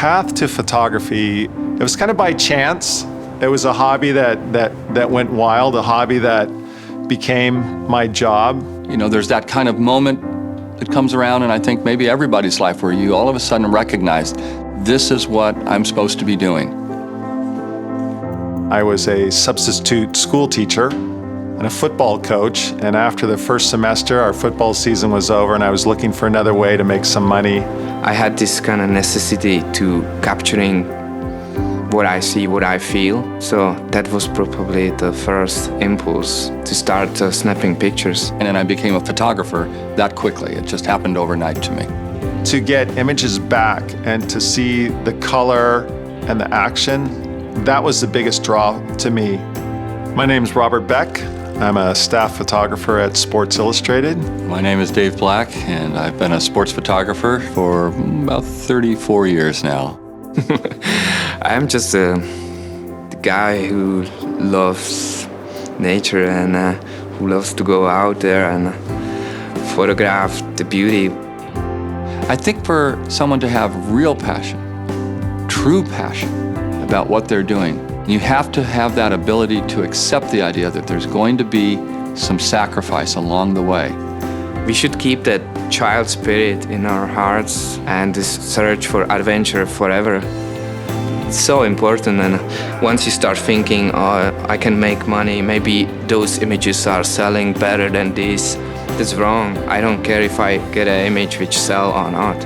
path to photography, it was kind of by chance. It was a hobby that went wild, a hobby that became my job. You know, there's that kind of moment that comes around, and I think maybe everybody's life, where you all of a sudden recognize, this is what I'm supposed to be doing. I was a substitute school teacher and a football coach, and after the first semester, our football season was over, and I was looking for another way to make some money. I had this kind of necessity to capturing what I see, what I feel. So that was probably the first impulse to start snapping pictures. And then I became a photographer that quickly. It just happened overnight to me. To get images back and to see the color and the action, that was the biggest draw to me. My name's Robert Beck. I'm a staff photographer at Sports Illustrated. My name is Dave Black, and I've been a sports photographer for about 34 years now. I'm just a guy who loves nature and who loves to go out there and photograph the beauty. I think for someone to have real passion, true passion about what they're doing, you have to have that ability to accept the idea that there's going to be some sacrifice along the way. We should keep that child spirit in our hearts and this search for adventure forever. It's so important, and once you start thinking, oh, I can make money, maybe those images are selling better than this, that's wrong. I don't care if I get an image which sells or not.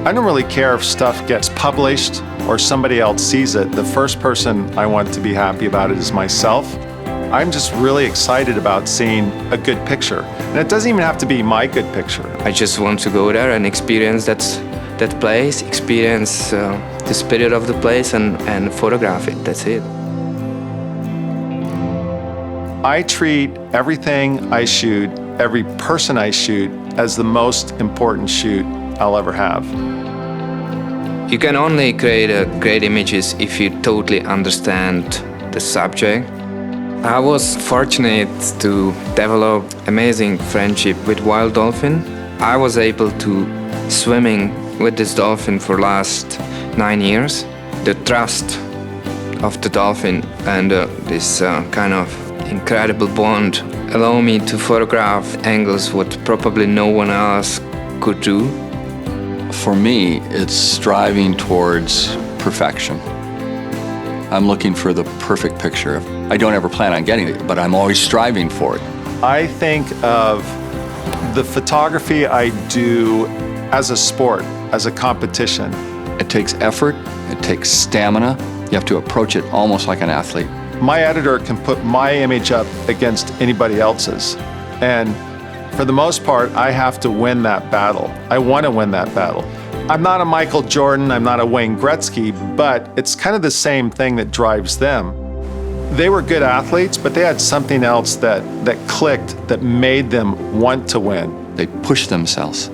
I don't really care if stuff gets published or somebody else sees it. The first person I want to be happy about it is myself. I'm just really excited about seeing a good picture. And it doesn't even have to be my good picture. I just want to go there and experience that place, experience the spirit of the place and photograph it, that's it. I treat everything I shoot, every person I shoot, as the most important shoot I'll ever have. You can only create great images if you totally understand the subject. I was fortunate to develop amazing friendship with wild dolphin. I was able to swimming with this dolphin for last 9 years. The trust of the dolphin and this kind of incredible bond allow me to photograph angles what probably no one else could do. For me, it's striving towards perfection. I'm looking for the perfect picture. I don't ever plan on getting it, but I'm always striving for it. I think of the photography I do as a sport, as a competition. It takes effort, it takes stamina. You have to approach it almost like an athlete. My editor can put my image up against anybody else's. And for the most part, I have to win that battle. I want to win that battle. I'm not a Michael Jordan, I'm not a Wayne Gretzky, but it's kind of the same thing that drives them. They were good athletes, but they had something else that clicked, that made them want to win. They push themselves,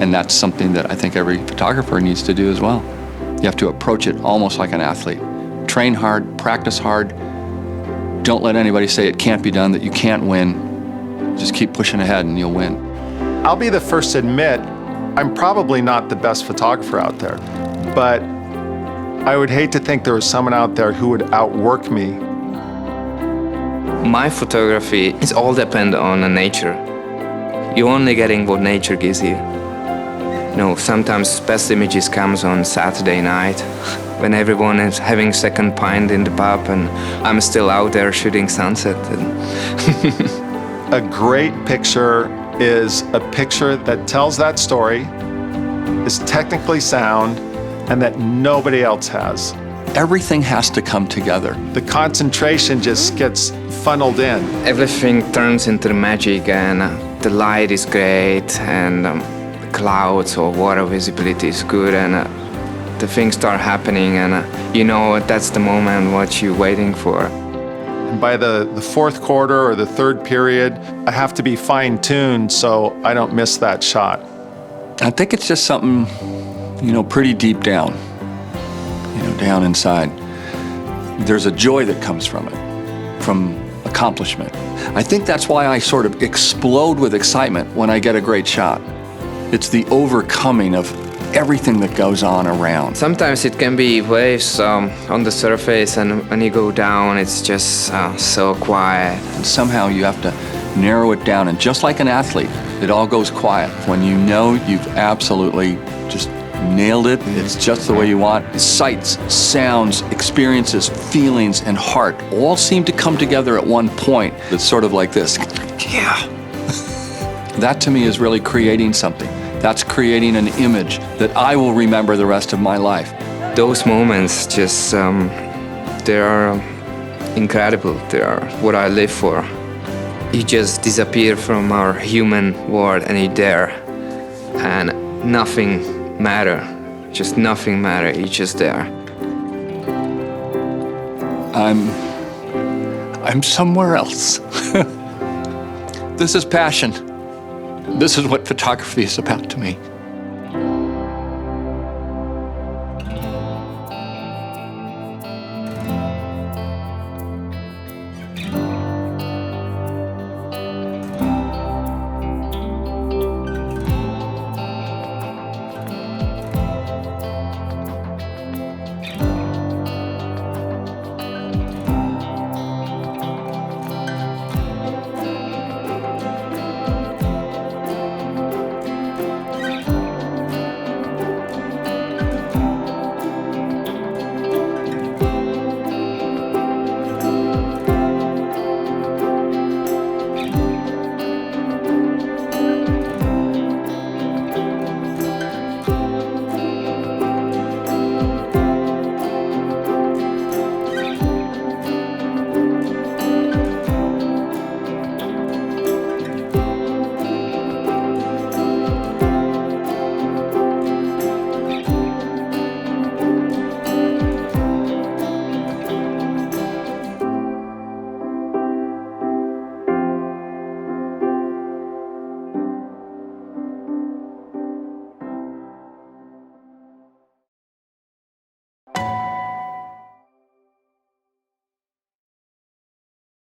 and that's something that I think every photographer needs to do as well. You have to approach it almost like an athlete. Train hard, practice hard. Don't let anybody say it can't be done, that you can't win. Just keep pushing ahead and you'll win. I'll be the first to admit, I'm probably not the best photographer out there, but I would hate to think there was someone out there who would outwork me. My photography is all dependent on nature. You're only getting what nature gives you. You know, sometimes best images comes on Saturday night when everyone is having second pint in the pub and I'm still out there shooting sunset. A great picture is a picture that tells that story, is technically sound, and that nobody else has. Everything has to come together. The concentration just gets funneled in. Everything turns into magic, and the light is great, and the clouds or water visibility is good, and the things start happening, and you know that's the moment what you're waiting for. And by the fourth quarter or the third period, I have to be fine-tuned so I don't miss that shot. I think it's just something, you know, pretty deep down, you know, down inside. There's a joy that comes from it, from accomplishment. I think that's why I sort of explode with excitement when I get a great shot. It's the overcoming of everything that goes on around. Sometimes it can be waves on the surface, and when you go down, it's just so quiet. And somehow you have to narrow it down, and just like an athlete, it all goes quiet. When you know you've absolutely just nailed it, it's just the way you want. Sights, sounds, experiences, feelings, and heart all seem to come together at one point. It's sort of like this. Yeah. That to me is really creating something. That's creating an image that I will remember the rest of my life. Those moments just, they are incredible. They are what I live for. You just disappear from our human world and you're there, and nothing matter. Just nothing matter. You're just there. I'm somewhere else. This is passion. This is what photography is about to me.